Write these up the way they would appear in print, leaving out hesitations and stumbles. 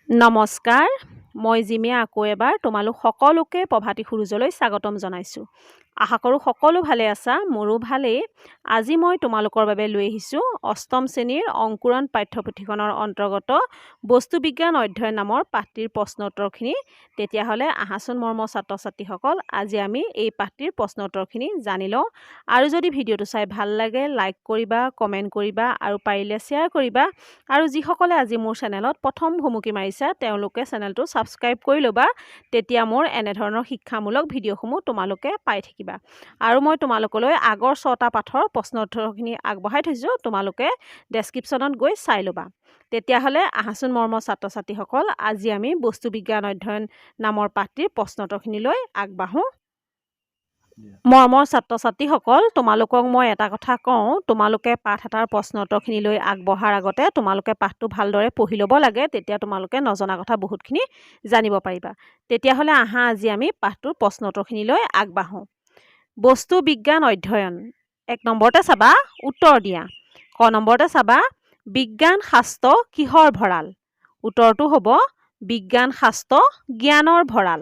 নমস্কাৰ, মই জিমিয়ে আকৌ এবাৰ তোমালোক সকলোকে প্ৰভাতী সুৰুজলৈ স্বাগতম জনাইছোঁ। আশা কৰোঁ সকলো ভালে আছা, মোৰো ভালেই। আজি মই তোমালোকৰ বাবে লৈ আহিছোঁ অষ্টম শ্ৰেণীৰ অংকুৰণ পাঠ্যপুথিখনৰ অন্তৰ্গত বস্তু বিজ্ঞান অধ্যয়ন নামৰ পাঠটিৰ প্ৰশ্নোত্তৰখিনি। তেতিয়াহ'লে আহাচোন মৰমৰ ছাত্ৰ ছাত্ৰীসকল, আজি আমি এই পাঠটিৰ প্ৰশ্নোত্তৰখিনি জানি লওঁ। আৰু যদি ভিডিঅ'টো চাই ভাল লাগে লাইক কৰিবা, কমেণ্ট কৰিবা আৰু পাৰিলে শ্বেয়াৰ কৰিবা। আৰু যিসকলে আজি মোৰ চেনেলত প্ৰথম ভুমুকি মাৰিছা তেওঁলোকে চেনেলটো ছাবস্ক্ৰাইব কৰি ল'বা, তেতিয়া মোৰ এনেধৰণৰ শিক্ষামূলক ভিডিঅ'সমূহ তোমালোকে পাই থাকিবা। আৰু মই তোমালোকলৈ আগৰ 6টা পাঠৰ প্ৰশ্নোত্তৰখিনি আগবঢ়াই থৈছোঁ, তোমালোকে ডেছক্ৰিপশ্যনত গৈ চাই ল'বা। তেতিয়াহ'লে আহাচোন মৰমৰ ছাত্ৰ ছাত্ৰীসকল, আজি আমি বস্তু বিজ্ঞান অধ্যয়ন নামৰ পাঠটিৰ প্ৰশ্নোত্তৰখিনিলৈ আগবাঢ়োঁ। মৰমৰ ছাত্ৰ ছাত্ৰীসকল, তোমালোকক মই এটা কথা কওঁ, তোমালোকে পাঠ এটাৰ প্ৰশ্নোত্তৰখিনিলৈ আগবঢ়াৰ আগতে তোমালোকে পাঠটো ভালদৰে পঢ়ি ল'ব লাগে, তেতিয়া তোমালোকে নজনা কথা বহুতখিনি জানিব পাৰিবা। তেতিয়াহ'লে আহা আজি আমি পাঠটোৰ প্ৰশ্নোত্তৰখিনিলৈ আগবাঢ়োঁ। বস্তু বিজ্ঞান অধ্যয়ন 1 নম্বৰতে চাবা উত্তৰ দিয়া। ক নম্বৰতে চাবা বিজ্ঞান শাস্ত্ৰ কিহৰ ভঁৰাল? উত্তৰটো হ'ব বিজ্ঞান শাস্ত্ৰ জ্ঞানৰ ভঁৰাল।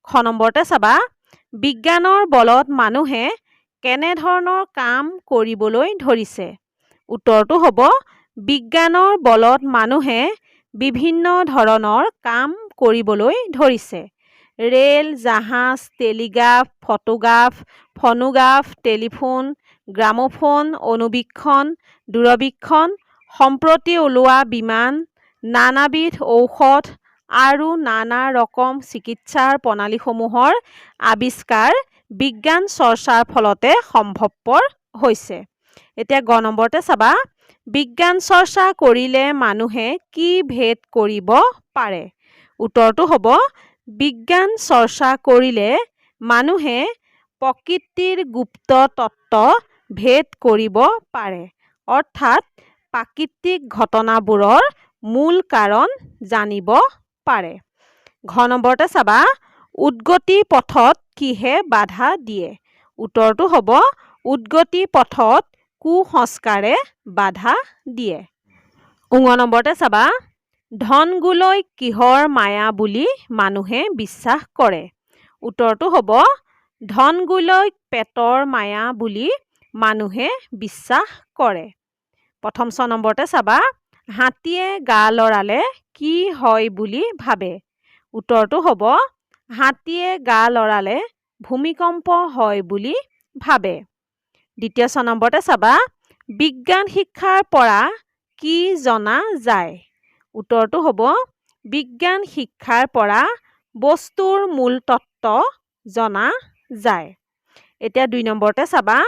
খ নম্বৰতে চাবা বিজ্ঞানৰ বলত মানুহে কেনেধৰণৰ কাম কৰিবলৈ ধৰিছে? উত্তৰটো হ'ব বিজ্ঞানৰ বলত মানুহে বিভিন্ন ধৰণৰ কাম কৰিবলৈ ধৰিছে। ৰেল, জাহাজ, telegraph, photograph, phonograph, telephone, gramophone, অনুবীক্ষণ, দূৰবীক্ষণ, সম্প্ৰতি ওলোৱা বিমান, নানাবিধ ঔষধ আৰু নানা ৰকম চিকিৎসাৰ প্ৰণালীসমূহৰ আৱিষ্কাৰ বিজ্ঞান চৰ্চাৰ ফলতে সম্ভৱপৰ হৈছে। এতিয়া গ নম্বৰতে চাবা বিজ্ঞান চৰ্চা কৰিলে মানুহে কি ভেদ কৰিব পাৰে? উত্তৰটো হ'ব বিজ্ঞান চৰ্চা কৰিলে মানুহে প্ৰকৃতিৰ গুপ্ত তত্ত্ব ভেদ কৰিব পাৰে, অৰ্থাৎ প্ৰাকৃতিক ঘটনাবোৰৰ মূল কাৰণ জানিব পাৰে। ঘ নম্বৰতে চাবা উদ্গতি পথত কিহে বাধা দিয়ে? উত্তৰটো হ'ব উদ্গতি পথত কুসংস্কাৰে বাধা দিয়ে। ঙ নম্বৰতে চাবা ধনগুলৈ কিহৰ মায়া বুলি মানুহে বিশ্বাস কৰে? উত্তৰটো হ'ব ধনগুলৈ পেটৰ মায়া বুলি মানুহে বিশ্বাস কৰে। প্ৰথম 6 নম্বৰতে চাবা হাতীয়ে গা লৰালে কি হয় বুলি ভাবে? উত্তৰটো হ'ব হাতীয়ে গা লৰালে ভূমিকম্প হয় বুলি ভাবে। দ্বিতীয় 6 নম্বৰতে চাবা বিজ্ঞান শিক্ষাৰ পৰা কি জনা যায়? উত্তৰটো হ'ব বিজ্ঞান শিক্ষাৰ পৰা বস্তুৰ মূল তত্ত্ব জনা যায়। এতিয়া 2 নম্বৰতে চাবা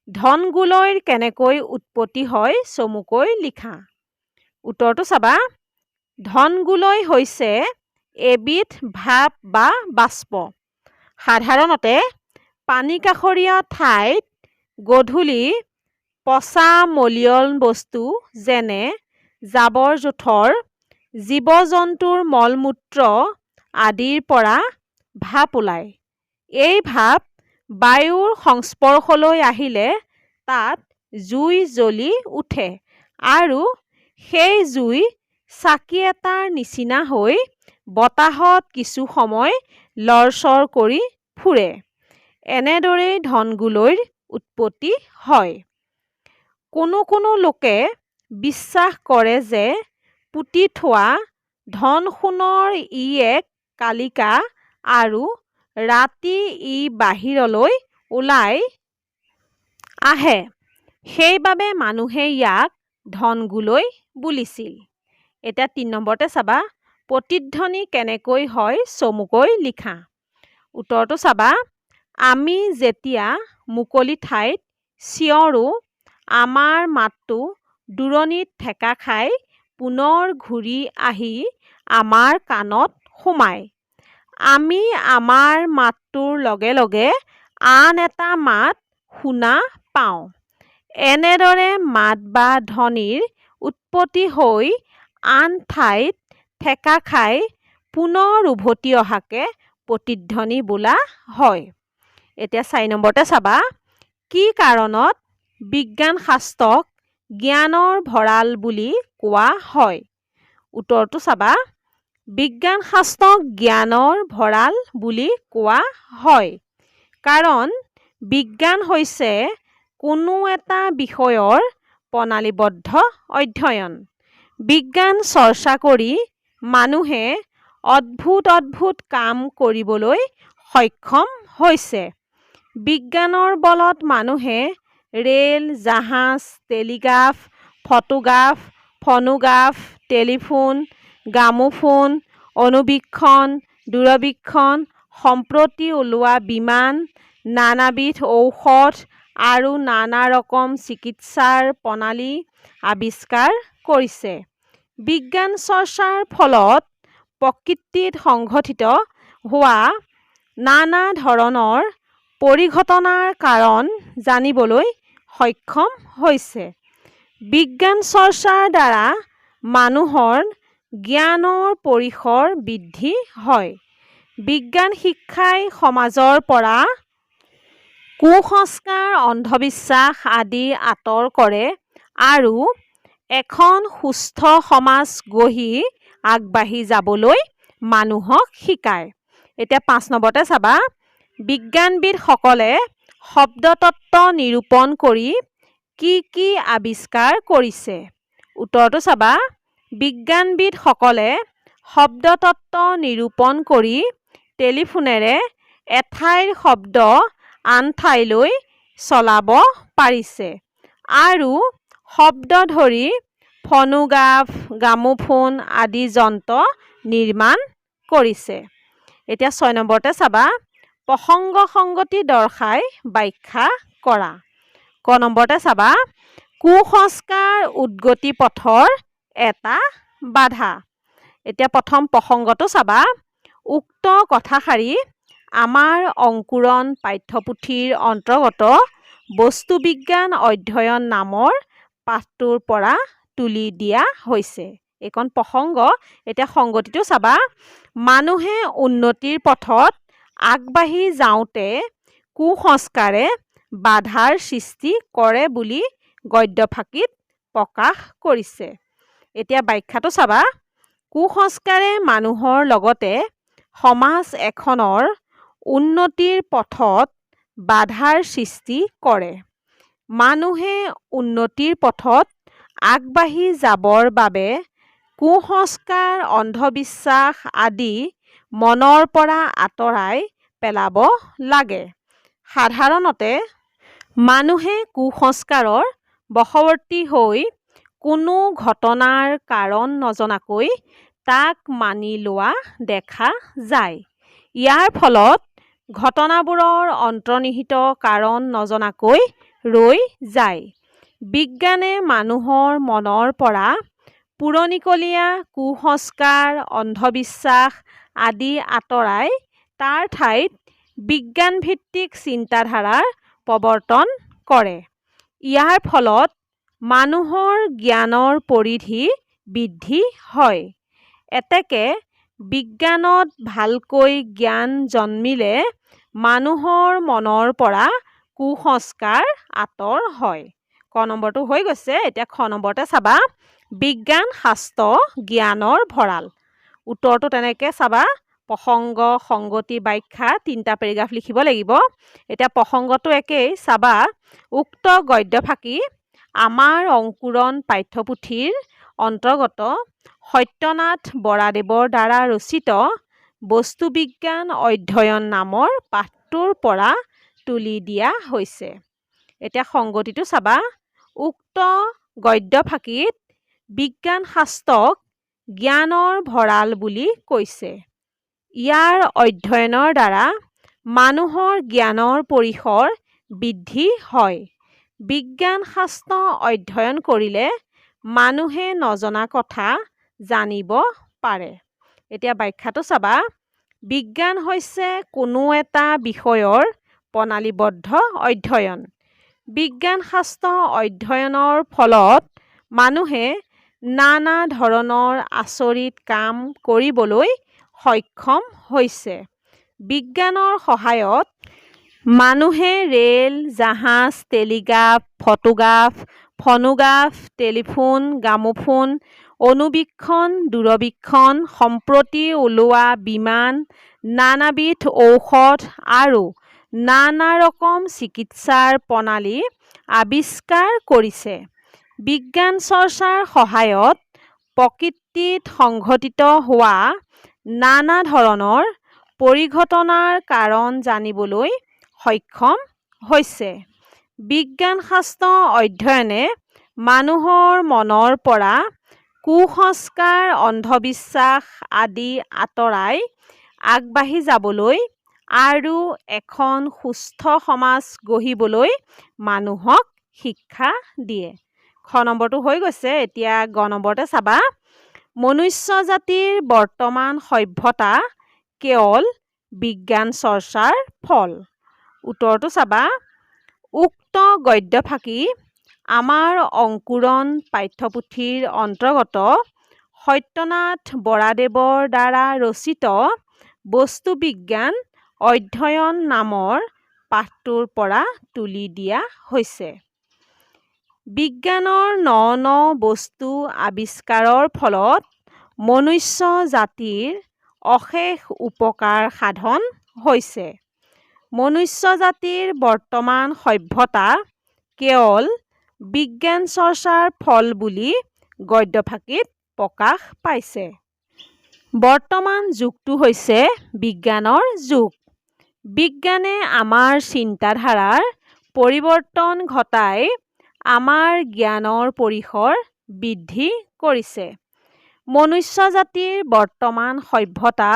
ধনগুলৈৰ কেনেকৈ উৎপত্তি হয় চমুকৈ লিখা। উত্তৰটো চাবা ধনগুলৈ হৈছে এবিধ ভাপ বা বাষ্প। সাধাৰণতে পানীকাষৰীয়া ঠাইত গধূলি পচা মলিয়ন বস্তু যেনে জাবৰ জোথৰ, জীৱ-জন্তুৰ মলমূত্ৰ আদিৰ পৰা ভাপ ওলায়। এই ভাপ বায়ুৰ সংস্পৰ্শলৈ আহিলে তাত জুই জ্বলি উঠে আৰু সেই জুই চাকি এটাৰ নিচিনা হৈ বতাহত কিছু সময় লৰচৰ কৰি ফুৰে। এনেদৰেই ধনগুলৈৰ উৎপত্তি হয়। কোনো লোকে বিশ্বাস কৰে যে পুতি থোৱা ধন-সোণৰ ই এক কালিকা আৰু ৰাতি ই বাহিৰলৈ ওলাই আহে, সেইবাবে মানুহে ইয়াক ধনগুলৈ বুলিছিল। এতিয়া 3 নম্বৰতে চাবা প্ৰতিধ্বনি কেনেকৈ হয় চমুকৈ লিখা। উত্তৰটো চাবা আমি যেতিয়া মুকলি ঠাইত চিঞৰো আমাৰ মাতটো দূৰণিত ঠেকা খাই পুনৰ ঘূৰি আহি আমাৰ কাণত সোমায়। আমি আমাৰ মাতটোৰ লগে লগে আন এটা মাত শুনা পাওঁ। এনেদৰে মাত বা ধ্বনিৰ উৎপত্তি হৈ আন ঠাইত ঠেকা খাই পুনৰ উভতি অহাকে প্ৰতিধ্বনি বোলা হয়। এতিয়া 4 নম্বৰতে চাবা কি কাৰণত বিজ্ঞান শাস্ত্ৰক জ্ঞানৰ ভঁৰাল বুলি কোৱা হয়? উত্তৰটো চাবা বিজ্ঞান শাস্ত্ৰক জ্ঞানৰ ভঁৰাল বুলি কোৱা হয় কাৰণ বিজ্ঞান হৈছে কোনো এটা বিষয়ৰ প্ৰণালীবদ্ধ অধ্যয়ন। বিজ্ঞান চৰ্চা কৰি মানুহে অদ্ভুত কাম কৰিবলৈ সক্ষম হৈছে। বিজ্ঞানৰ বলত মানুহে ৰেল, জাহাজ, telegraph, photograph, phonograph, telephone, gramophone, অণুবীক্ষণ, দূৰবীক্ষণ, সম্প্ৰতি ওলোৱা বিমান, নানাবিধ ঔষধ আৰু নানা ৰকম চিকিৎসাৰ প্ৰণালী আৱিষ্কাৰ কৰিছে। বিজ্ঞান চৰ্চাৰ ফলত প্ৰকৃতিত সংঘটিত হোৱা নানা ধৰণৰ পৰিঘটনাৰ কাৰণ জানিবলৈ সক্ষম হৈছে। বিজ্ঞান চৰ্চাৰ দ্বাৰা মানুহৰ জ্ঞানৰ পৰিসৰ বৃদ্ধি হয়। বিজ্ঞান শিক্ষাই সমাজৰ পৰা কুসংস্কাৰ, অন্ধবিশ্বাস আদি আঁতৰ কৰে আৰু এখন সুস্থ সমাজ গঢ়ি আগবাঢ়ি যাবলৈ মানুহক শিকায়। এতিয়া 5 নম্বৰতে চাবা, বিজ্ঞানবিদসকলে শব্দতত্ত্ব নিৰূপণ কৰি কি আৱিষ্কাৰ কৰিছে? উত্তৰটো চাবা, বিজ্ঞানবিদসকলে শব্দতত্ত্ব নিৰূপণ কৰি টেলিফোনেৰে এঠাইৰ শব্দ আন ঠাইলৈ চলাব পাৰিছে আৰু শব্দ ধৰি ফনোগ্ৰাফ, গ্ৰামোফোন আদি যন্ত্ৰ নিৰ্মাণ কৰিছে। এতিয়া 6 নম্বৰতে চাবা, প্ৰসংগ সংগতি দৰ্শাই ব্যাখ্যা কৰা। ক নম্বৰতে চাবা, কুসংস্কাৰ উদ্গতি পথৰ এটা বাধা। এতিয়া প্ৰথম প্ৰসংগটো চাবা, উক্ত কথাষাৰি আমাৰ অংকুৰণ পাঠ্যপুথিৰ অন্তৰ্গত বস্তুবিজ্ঞান অধ্যয়ন নামৰ পাঠটোৰ পৰা তুলি দিয়া হৈছে। এইখন প্ৰসংগ। এতিয়া সংগতিটো চাবা, মানুহে উন্নতিৰ পথত আগবাঢ়ি যাওঁতে কুসংস্কাৰে বাধাৰ সৃষ্টি কৰে বুলি গদ্যফাঁকিত প্ৰকাশ কৰিছে। এতিয়া ব্যাখ্যাটো চাবা, কুসংস্কাৰে মানুহৰ লগতে সমাজ এখনৰ উন্নতিৰ পথত বাধাৰ সৃষ্টি কৰে। মানুহে উন্নতিৰ পথত আগবাঢ়ি যাবৰ বাবে কুসংস্কাৰ, অন্ধবিশ্বাস আদি মনৰ পৰা আঁতৰাই পেলাব লাগে। সাধাৰণতে মানুহে কুসংস্কাৰৰ বশৱৰ্তী হৈ কোনো ঘটনাৰ কাৰণ নজনাকৈ তাক মানি লোৱা দেখা যায়। ইয়াৰ ফলত ঘটনাবোৰৰ অন্তৰ্নিহিত কাৰণ নজনাকৈ ৰৈ যায়। বিজ্ঞানে মানুহৰ মনৰ পৰা পুৰণিকলীয়া কুসংস্কাৰ, অন্ধবিশ্বাস আদি আঁতৰাই তাৰ ঠাইত বিজ্ঞানভিত্তিক চিন্তাধাৰাৰ প্ৰৱৰ্তন কৰে। ইয়াৰ ফলত মানুহৰ জ্ঞানৰ পৰিধি বৃদ্ধি হয়। এতেকে বিজ্ঞানত ভালকৈ জ্ঞান জন্মিলে মানুহৰ মনৰ পৰা কুসংস্কাৰ আঁতৰ হয়। ক নম্বৰটো হৈ গৈছে। এতিয়া খ নম্বৰতে চাবা, বিজ্ঞান শাস্ত্ৰ জ্ঞানৰ ভঁৰাল। উত্তৰটো তেনেকৈ চাবা, প্ৰসংগ, সংগতি, ব্যাখ্যা 3টা পেৰেগ্ৰাফ লিখিব লাগিব। এতিয়া প্ৰসংগটো একেই। চাবা, উক্ত গদ্যফাঁকি আমাৰ অংকুৰণ পাঠ্যপুথিৰ অন্তৰ্গত সত্যনাথ বৰাদেৱৰ দ্বাৰা ৰচিত বস্তুবিজ্ঞান অধ্যয়ন নামৰ পাঠটোৰ পৰা তুলি দিয়া হৈছে। এতিয়া সংগতিটো চাবা, উক্ত গদ্যফাঁকিত বিজ্ঞান শাস্ত্ৰক জ্ঞানৰ ভঁৰাল বুলি কৈছে। ইয়াৰ অধ্যয়নৰ দ্বাৰা মানুহৰ জ্ঞানৰ পৰিসৰ বৃদ্ধি হয়। বিজ্ঞান শাস্ত্ৰ অধ্যয়ন কৰিলে মানুহে নজনা কথা জানিব পাৰে। এতিয়া ব্যাখ্যাটো চাবা, বিজ্ঞান হৈছে কোনো এটা বিষয়ৰ প্ৰণালীবদ্ধ অধ্যয়ন। বিজ্ঞান শাস্ত্ৰ অধ্যয়নৰ ফলত মানুহে নানা ধৰণৰ আচৰিত কাম কৰিবলৈ সক্ষম হৈছে। বিজ্ঞানৰ সহায়ত মানুহে ৰেল, জাহাজ, telegraph, photograph, phonograph, telephone, gramophone, অনুবীক্ষণ, দূৰবীক্ষণ, সম্প্ৰতি ওলোৱা বিমান, নানাবিধ ঔষধ আৰু নানা ৰকম চিকিৎসাৰ প্ৰণালী আৱিষ্কাৰ কৰিছে। বিজ্ঞান চৰ্চাৰ সহায়ত প্ৰকৃতিত সংঘটিত হোৱা নানা ধৰণৰ পৰিঘটনাৰ কাৰণ জানিবলৈ সক্ষম হৈছে। বিজ্ঞান শাস্ত্ৰ অধ্যয়নে মানুহৰ মনৰ পৰা কুসংস্কাৰ, অন্ধবিশ্বাস আদি আঁতৰাই আগবাঢ়ি যাবলৈ আৰু এখন সুস্থ সমাজ গঢ়িবলৈ মানুহক শিক্ষা দিয়ে। খ নম্বৰটো হৈ গৈছে। এতিয়া গ নম্বৰতে চাবা, মনুষ্য জাতিৰ বৰ্তমান সভ্যতা কেৱল বিজ্ঞান চৰ্চাৰ ফল। উত্তৰটো চাবা, উক্ত গদ্যফাকি আমাৰ অংকুৰণ পাঠ্যপুথিৰ অন্তৰ্গত সত্যনাথ বৰাদেৱৰ দ্বাৰা ৰচিত বস্তুবিজ্ঞান অধ্যয়ন নামৰ পাঠটোৰ পৰা তুলি দিয়া হৈছে। বিজ্ঞানৰ ন ন বস্তু আৱিষ্কাৰৰ ফলত মনুষ্য জাতিৰ অশেষ উপকাৰ সাধন হৈছে। মনুষ্য জাতিৰ বৰ্তমান সভ্যতা কেৱল বিজ্ঞান চৰ্চাৰ ফল বুলি গদ্যফাকিত প্ৰকাশ পাইছে। বৰ্তমান যুগটো হৈছে বিজ্ঞানৰ যুগ। বিজ্ঞানে আমাৰ চিন্তাধাৰাৰ পৰিৱৰ্তন ঘটাই আমাৰ জ্ঞানৰ পৰিসৰ বৃদ্ধি কৰিছে। মনুষ্য জাতিৰ বৰ্তমান সভ্যতা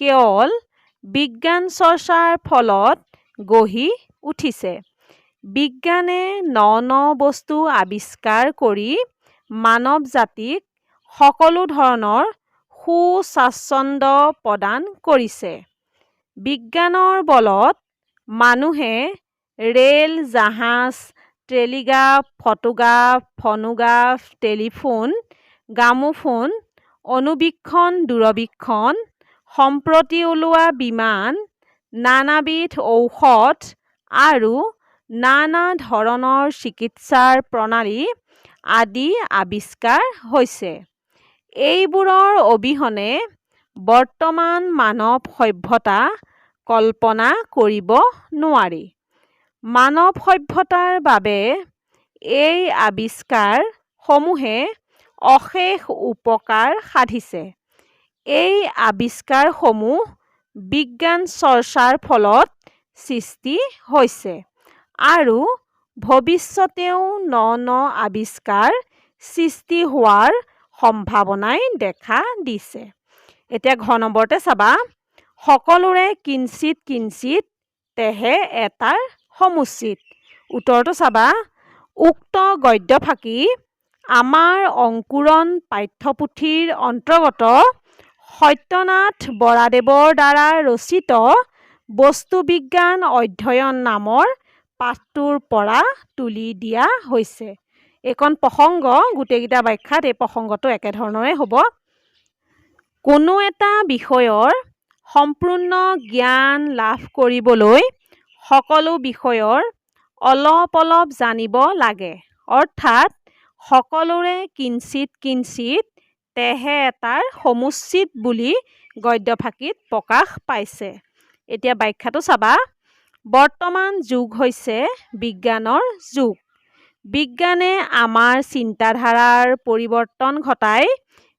কেৱল বিজ্ঞান চৰ্চাৰ ফলত গঢ়ি উঠিছে। বিজ্ঞানে ন ন বস্তু আৱিষ্কাৰ কৰি মানৱ জাতিক সকলো ধৰণৰ সুস্বাচ্ছন্দ্য প্ৰদান কৰিছে। বিজ্ঞানৰ বলত মানুহে ৰেল, জাহাজ, telegraph, photograph, phonograph, telephone, gramophone, অনুবীক্ষণ, দূৰবীক্ষণ, সম্প্ৰতি ওলোৱা বিমান, নানাবিধ ঔষধ আৰু নানা ধৰণৰ চিকিৎসাৰ প্ৰণালী আদি আৱিষ্কাৰ হৈছে। এইবোৰৰ অবিহনে বৰ্তমান মানৱ সভ্যতা কল্পনা কৰিব নোৱাৰি। মানৱ সভ্যতাৰ বাবে এই আৱিষ্কাৰ সমূহে অশেষ উপকাৰ সাধিছে। এই আৱিষ্কাৰসমূহ বিজ্ঞান চৰ্চাৰ ফলত সৃষ্টি হৈছে আৰু ভৱিষ্যতেও ন ন আৱিষ্কাৰ সৃষ্টি হোৱাৰ সম্ভাৱনাই দেখা দিছে। এতিয়া ঘ নম্বৰতে চাবা, সকলোৰে কিঞ্চিত কিঞ্চিত তেহে এটাৰ সমুচিত। উত্তৰটো চাবা, উক্ত গদ্যফাকি আমাৰ অংকুৰণ পাঠ্যপুথিৰ অন্তৰ্গত সত্যনাথ বৰাদেৱৰ দ্বাৰা ৰচিত বস্তুবিজ্ঞান অধ্যয়ন নামৰ পাঠটোৰ পৰা তুলি দিয়া হৈছে। এইকণ প্ৰসংগ গোটেইকেইটা ব্যাখ্যাত এই প্ৰসংগটো একেধৰণৰে হ'ব। কোনো এটা বিষয়ৰ সম্পূৰ্ণ জ্ঞান লাভ কৰিবলৈ সকলো বিষয়ৰ অলপ অলপ জানিব লাগে। অৰ্থাৎ সকলোৰে কিঞ্চিত কিঞ্চিত তেহে এটাৰ সমুচিত বুলি গদ্যফাকিত প্ৰকাশ পাইছে। এতিয়া ব্যাখ্যাটো চাবা, বৰ্তমান যুগ হৈছে বিজ্ঞানৰ যুগ। বিজ্ঞানে আমাৰ চিন্তাধাৰাৰ পৰিৱৰ্তন ঘটাই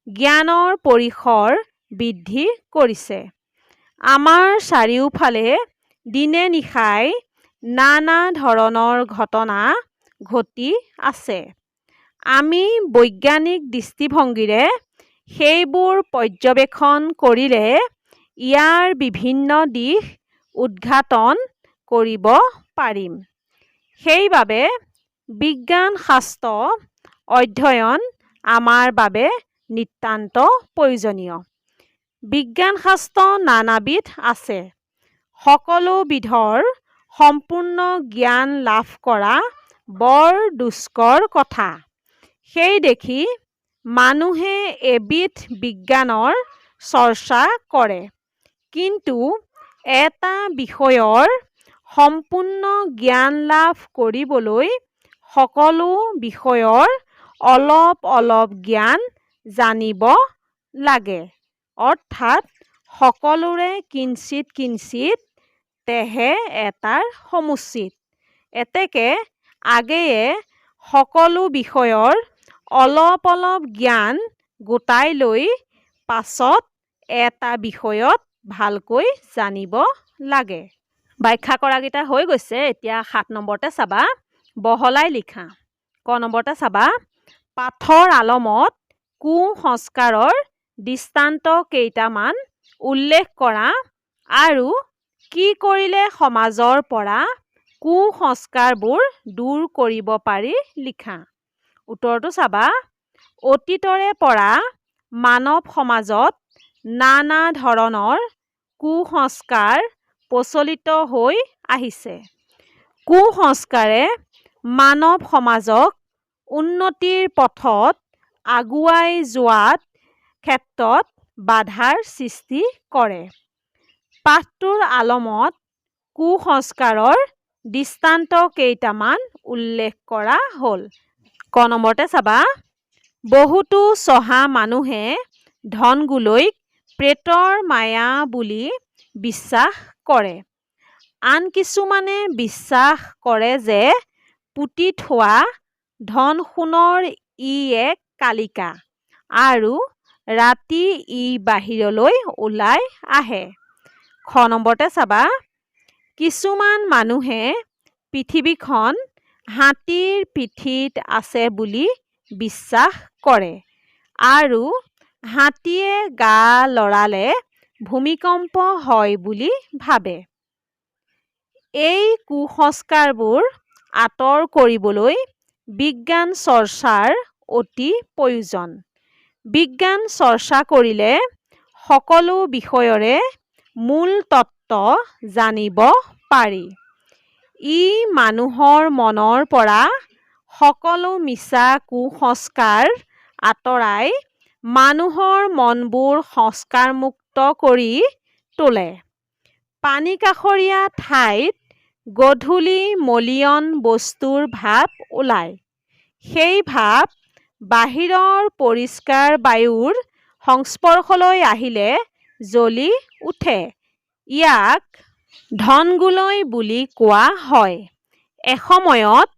জ্ঞানৰ পৰিসৰ বৃদ্ধি কৰিছে। আমাৰ চাৰিওফালে দিনে নিশাই নানা ধৰণৰ ঘটনা ঘটি আছে। আমি বৈজ্ঞানিক দৃষ্টিভংগীৰে সেইবোৰ পৰ্যবেক্ষণ কৰিলে ইয়াৰ বিভিন্ন দিশ উদ্ঘাটন কৰিব পাৰিম। সেইবাবে বিজ্ঞান শাস্ত্ৰ অধ্যয়ন আমাৰ বাবে নিতান্ত প্ৰয়োজনীয়। বিজ্ঞান শাস্ত্ৰ নানাবিধ আছে। সকলো বিধৰ সম্পূৰ্ণ জ্ঞান লাভ কৰা বৰ দুষ্কৰ কথা। সেই দেখি মানুহে এবিধ বিজ্ঞানৰ চৰ্চা কৰে, কিন্তু এটা বিষয়ৰ সম্পূৰ্ণ জ্ঞান লাভ কৰিবলৈ সকলো বিষয়ৰ অলপ অলপ জ্ঞান জানিব লাগে। অৰ্থাৎ সকলোৰে কিঞ্চিত কিঞ্চিত তেহে এটাৰ সমুচিত। এতেকে আগেয়ে সকলো বিষয়ৰ অলপ অলপ জ্ঞান গোটাই লৈ পাছত এটা বিষয়ত ভালকৈ জানিব লাগে। ব্যাখ্যা কৰাকেইটা হৈ গৈছে। এতিয়া 7 নম্বৰতে চাবা বহলাই লিখা। ক নম্বৰতে চাবা পাঠৰ আলমত কুসংস্কাৰৰ দৃষ্টান্ত কেইটামান উল্লেখ কৰা আৰু কি কৰিলে সমাজৰ পৰা কুসংস্কাৰবোৰ দূৰ কৰিব পাৰি লিখা। উত্তৰটো চাবা অতীতৰে পৰা মানৱ সমাজত নানা ধৰণৰ কুসংস্কাৰ প্ৰচলিত হৈ আহিছে। কুসংস্কাৰে মানৱ সমাজক উন্নতিৰ পথত আগুৱাই যোৱাত ক্ষেত্ৰত বাধাৰ সৃষ্টি কৰে। পাঠটোৰ আলমত কুসংস্কাৰৰ দৃষ্টান্ত কেইটামান উল্লেখ কৰা হ'ল। ক নম্বৰতে চাবা বহুতো চহা মানুহে ধনগুলৈক প্ৰেতৰ মায়া বুলি বিশ্বাস কৰে। আন কিছুমানে বিশ্বাস কৰে যে পুতি থোৱা ধন সোণৰ ই এক কালিকা আৰু ৰাতি ই বাহিৰলৈ ওলাই আহে। খ নম্বৰতে চাবা কিছুমান মানুহে পৃথিৱীখন হাতীৰ পিঠিত আছে বুলি বিশ্বাস কৰে আৰু হাতীয়ে গা লৰালে ভূমিকম্প হয় বুলি ভাবে। এই কুসংস্কাৰবোৰ আঁতৰ কৰিবলৈ বিজ্ঞান চৰ্চাৰ অতি প্ৰয়োজন। বিজ্ঞান চৰ্চা কৰিলে সকলো বিষয়ৰে মূল তত্ত্ব জানিব পাৰি। ই মানুহৰ মনৰ পৰা সকলো মিছা কুসংস্কাৰ আঁতৰাই মানুহৰ মনবোৰ সংস্কাৰমুক্ত কৰি তোলে। পানীকাষৰীয়া ঠাইত গধূলি মলিয়ন বস্তুৰ ভাপ ওলায়। সেই ভাপ বাহিৰৰ পৰিষ্কাৰ বায়ুৰ সংস্পৰ্শলৈ আহিলে জ্বলি উঠে। ইয়াক ধনগুলৈ বুলি কোৱা হয়। এসময়ত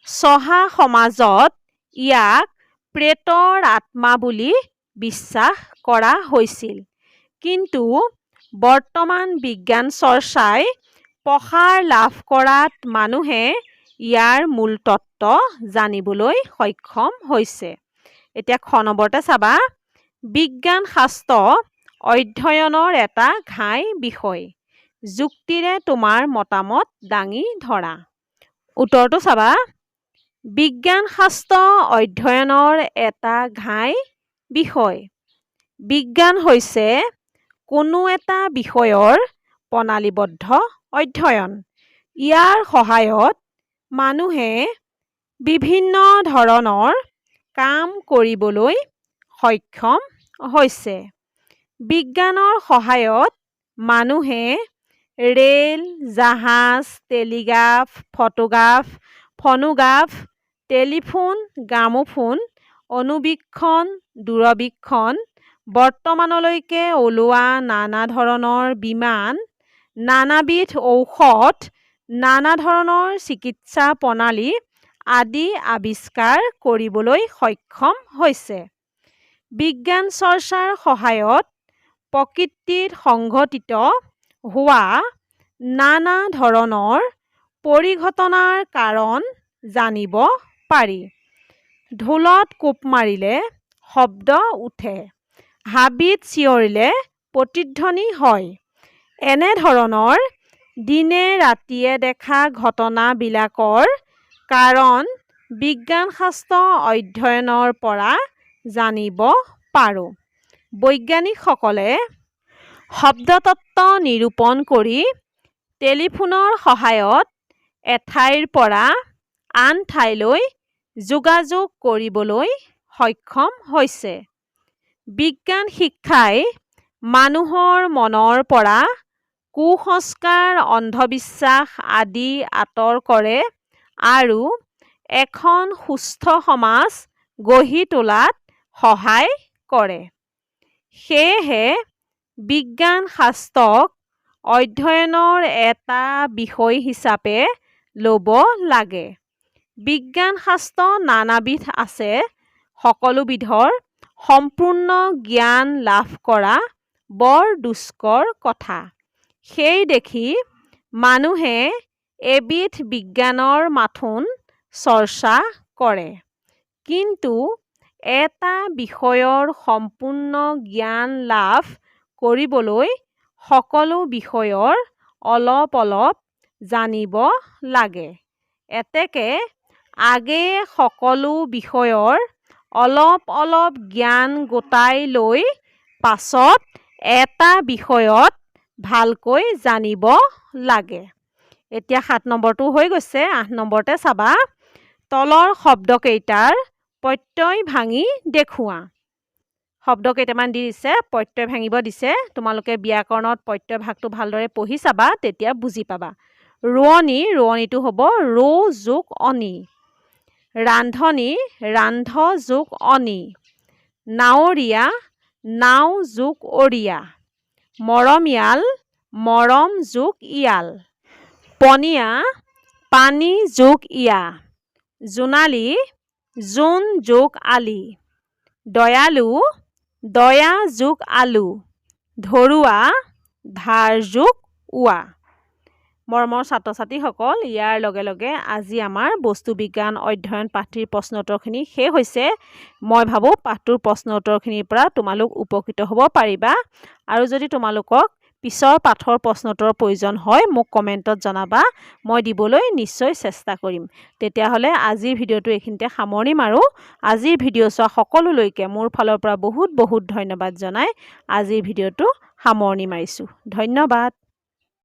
চহা সমাজত ইয়াক প্ৰেতৰ আত্মা বুলি বিশ্বাস কৰা হৈছিল। কিন্তু বৰ্তমান বিজ্ঞান চৰ্চাই প্ৰসাৰ লাভ কৰাত মানুহে ইয়াৰ মূল তত্ত্ব জানিবলৈ সক্ষম হৈছে। এতিয়া খ নম্বৰতে চাবা বিজ্ঞান শাস্ত্ৰ অধ্যয়নৰ এটা ঘাই বিষয়। যুক্তিৰে তোমাৰ মতামত দাঙি ধৰা। উত্তৰটো চাবা বিজ্ঞান শাস্ত্ৰ অধ্যয়নৰ এটা ঘাই বিষয়। বিজ্ঞান হৈছে কোনো এটা বিষয়ৰ প্ৰণালীবদ্ধ অধ্যয়ন। ইয়াৰ সহায়ত মানুহে বিভিন্ন ধৰণৰ কাম কৰিবলৈ সক্ষম হৈছে। বিজ্ঞানৰ সহায়ত মানুহে ৰেল, জাহাজ, telegraph, photograph, phonograph, telephone, gramophone, অণুবীক্ষণ, দূৰবীক্ষণ, বৰ্তমানলৈকে ওলোৱা নানা ধৰণৰ বিমান, নানাবিধ ঔষধ, নানা ধৰণৰ চিকিৎসা প্ৰণালী আদি আৱিষ্কাৰ কৰিবলৈ সক্ষম হৈছে। বিজ্ঞান চৰ্চাৰ সহায়ত প্ৰকৃতিত সংঘটিত হোৱা নানা ধৰণৰ পৰিঘটনাৰ কাৰণ জানিব পাৰি। ঢোলত কোব মাৰিলে শব্দ উঠে, হাবিত চিঞৰিলে প্ৰতিধ্বনি হয়। এনেধৰণৰ দিনে ৰাতিয়ে দেখা ঘটনাবিলাকৰ কাৰণ বিজ্ঞান শাস্ত্ৰ অধ্যয়নৰ পৰা জানিব পাৰোঁ। বৈজ্ঞানিকসকলে শব্দতত্ত্ব নিৰূপণ কৰি টেলিফোনৰ সহায়ত এঠাইৰ পৰা আন ঠাইলৈ যোগাযোগ কৰিবলৈ সক্ষম হৈছে। বিজ্ঞান শিক্ষাই মানুহৰ মনৰ পৰা কুসংস্কাৰ, অন্ধবিশ্বাস আদি আঁতৰ কৰে আৰু এখন সুস্থ সমাজ গঢ়ি তোলাত সহায় কৰে। সেয়েহে বিজ্ঞান শাস্ত্ৰক অধ্যয়নৰ এটা বিষয় হিচাপে ল'ব লাগে। বিজ্ঞান শাস্ত্ৰ নানাবিধ আছে। সকলোবিধৰ সম্পূৰ্ণ জ্ঞান লাভ কৰা বৰ দুষ্কৰ কথা। সেই দেখি মানুহে এবিধ বিজ্ঞানৰ মাথোন চৰ্চা কৰে। কিন্তু এটা বিষয়ৰ সম্পূৰ্ণ জ্ঞান লাভ কৰিবলৈ সকলো বিষয়ৰ অলপ অলপ জানিব লাগে। এতেকে আগে সকলো বিষয়ৰ অলপ অলপ জ্ঞান গোটাই লৈ পাছত এটা বিষয়ত ভালকৈ জানিব লাগে। এতিয়া 7 নম্বৰটো হৈ গৈছে। 8 নম্বৰতে চাবা, তলৰ শব্দকেইটাৰ প্ৰত্যয় ভাঙি দেখুওৱা। শব্দ কেইটামান দি দিছে, প্ৰত্যয় ভাঙিব দিছে। তোমালোকে ব্যাকৰণত প্ৰত্যয় ভাগটো ভালদৰে পঢ়ি চাবা, তেতিয়া বুজি পাবা। ৰোৱনী, ৰোৱনীটো হ'ব ৰৌ যোগ অনি। ৰান্ধনী, ৰান্ধ যোগ অনি। নাৱৰীয়া, নাও যোগ অৰিয়া। মৰমীয়াল, মৰম যোগ ইয়াল। পনীয়া, পানী যোগ ইয়া। জোনালী, জোন যোগ আলি। দয়ালু, দয়া যোগ আলু। ধৰুৱা, ধাৰ যোগ ওৱা। মৰমৰ ছাত্ৰ ছাত্ৰীসকল, ইয়াৰ লগে লগে আজি আমাৰ বস্তু বিজ্ঞান অধ্যয়ন পাঠটিৰ প্ৰশ্ন উত্তৰখিনি শেষ হৈছে। মই ভাবোঁ পাঠটোৰ প্ৰশ্ন উত্তৰখিনিৰ পৰা তোমালোক উপকৃত হ'ব পাৰিবা। আৰু যদি তোমালোকক পিছৰ পাঠৰ প্ৰশ্ন উত্তৰৰ প্ৰয়োজন হয় মোক কমেণ্টত জনাবা, মই দিবলৈ নিশ্চয় চেষ্টা কৰিম। তেতিয়াহ'লে আজিৰ ভিডিঅ'টো এইখিনিতে সামৰণি মাৰোঁ। আজিৰ ভিডিঅ' চোৱা সকলোলৈকে মোৰ ফালৰ পৰা বহুত বহুত ধন্যবাদ জনাই আজিৰ ভিডিঅ'টো সামৰণি মাৰিছোঁ। ধন্যবাদ।